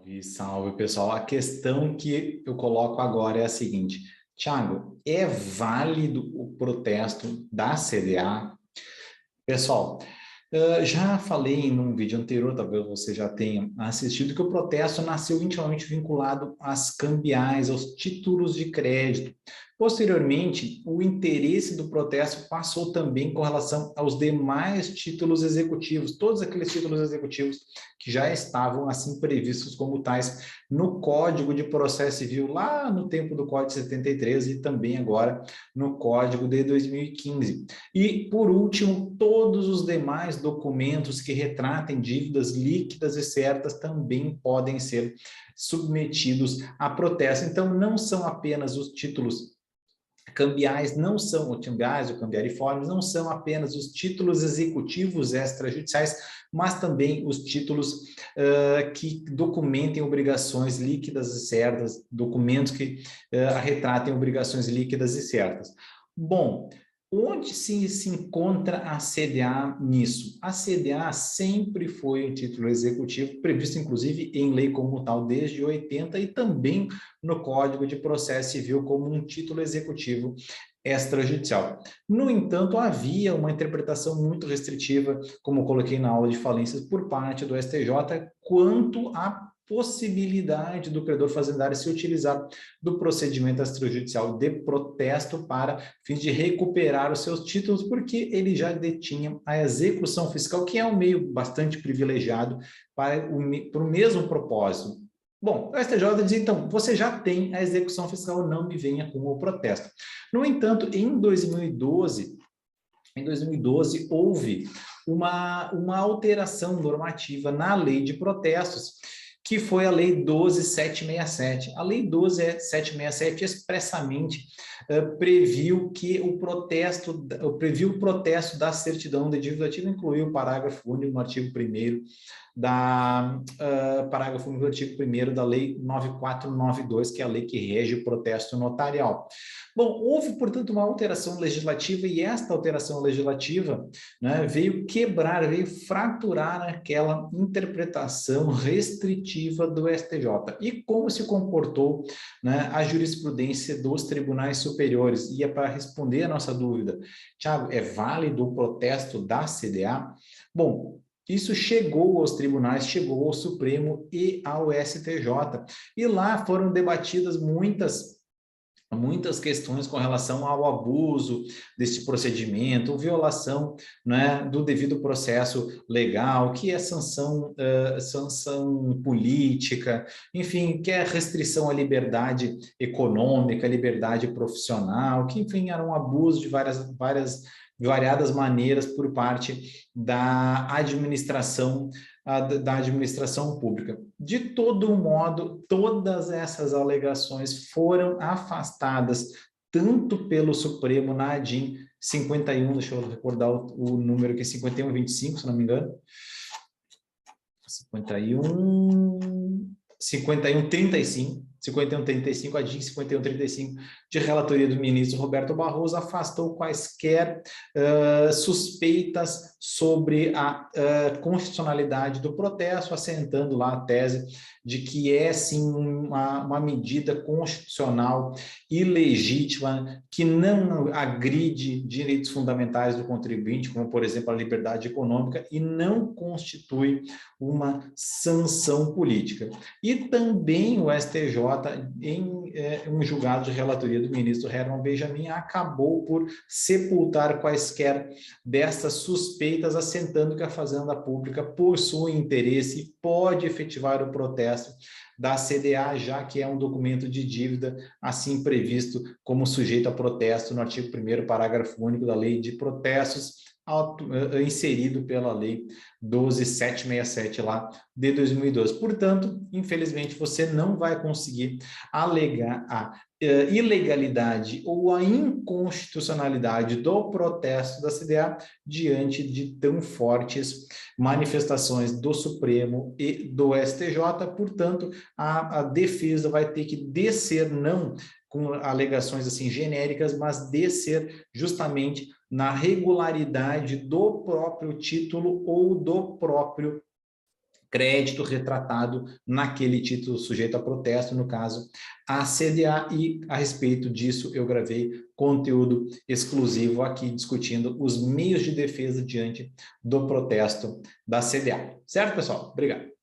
Salve, salve, pessoal. A questão que eu coloco agora é a seguinte: Thiago, é válido o protesto da CDA? Pessoal, já falei em um vídeo anterior, talvez você já tenha assistido, que o protesto nasceu intimamente vinculado às cambiais, aos títulos de crédito. Posteriormente, o interesse do protesto passou também com relação aos demais títulos executivos, todos aqueles títulos executivos que já estavam assim previstos como tais no Código de Processo Civil, lá no tempo do Código de 73 e também agora no Código de 2015. E, por último, todos os demais documentos que retratem dívidas líquidas e certas também podem ser submetidos a protesto. Então, não são apenas os títulos cambiais, não são os cambiais ou cambiariformes, não são apenas os títulos executivos extrajudiciais, mas também os títulos que documentem obrigações líquidas e certas, documentos que retratem obrigações líquidas e certas. Bom, onde se encontra a CDA nisso? A CDA sempre foi um título executivo, previsto inclusive em lei como tal desde 80 e também no Código de Processo Civil como um título executivo extrajudicial. No entanto, havia uma interpretação muito restritiva, como eu coloquei na aula de falências, por parte do STJ, quanto à possibilidade do credor fazendário se utilizar do procedimento extrajudicial de protesto para fins de recuperar os seus títulos, porque ele já detinha a execução fiscal, que é um meio bastante privilegiado para o mesmo propósito. Bom, o STJ diz, então, você já tem a execução fiscal, não me venha com o protesto. No entanto, em 2012, houve uma alteração normativa na lei de protestos, que foi a Lei 12.767. A Lei 12.767 expressamente previu o protesto da certidão de dívida ativa, incluiu o parágrafo único no artigo 1º parágrafo único do artigo 1º da Lei 9492, que é a lei que rege o protesto notarial. Bom, houve, portanto, uma alteração legislativa e esta alteração legislativa, né, veio quebrar, veio fraturar aquela interpretação restritiva do STJ. E como se comportou, né, a jurisprudência dos tribunais superiores? E é para responder a nossa dúvida, Thiago, é válido o protesto da CDA? Bom, isso chegou aos tribunais, chegou ao Supremo e ao STJ. E lá foram debatidas muitas questões com relação ao abuso desse procedimento, violação, né, do devido processo legal, que é sanção política, enfim, que é restrição à liberdade econômica, liberdade profissional, que, enfim, era um abuso de variadas maneiras por parte da administração pública. De todo modo, todas essas alegações foram afastadas tanto pelo Supremo na ADIM 51, deixa eu recordar o número aqui, 5125, se não me engano, 5135, a DIN 5135, de relatoria do ministro Roberto Barroso, afastou quaisquer suspeitas sobre a constitucionalidade do protesto, assentando lá a tese de que é, sim, uma medida constitucional ilegítima, que não agride direitos fundamentais do contribuinte, como, por exemplo, a liberdade econômica, e não constitui uma sanção política. E também o STJ, em um julgado de relatoria do ministro Herman Benjamin, acabou por sepultar quaisquer dessas suspeitas, assentando que a Fazenda Pública possui interesse e pode efetivar o protesto da CDA, já que é um documento de dívida assim previsto como sujeito a protesto no artigo 1º, parágrafo único da Lei de Protestos, inserido pela Lei 12.767 lá de 2012. Portanto, infelizmente, você não vai conseguir alegar a ilegalidade ou a inconstitucionalidade do protesto da CDA diante de tão fortes manifestações do Supremo e do STJ. Portanto, a defesa vai ter que descer, não com alegações assim genéricas, mas descer justamente na regularidade do próprio título ou do próprio crédito retratado naquele título sujeito a protesto, no caso, a CDA, e a respeito disso eu gravei conteúdo exclusivo aqui discutindo os meios de defesa diante do protesto da CDA. Certo, pessoal? Obrigado.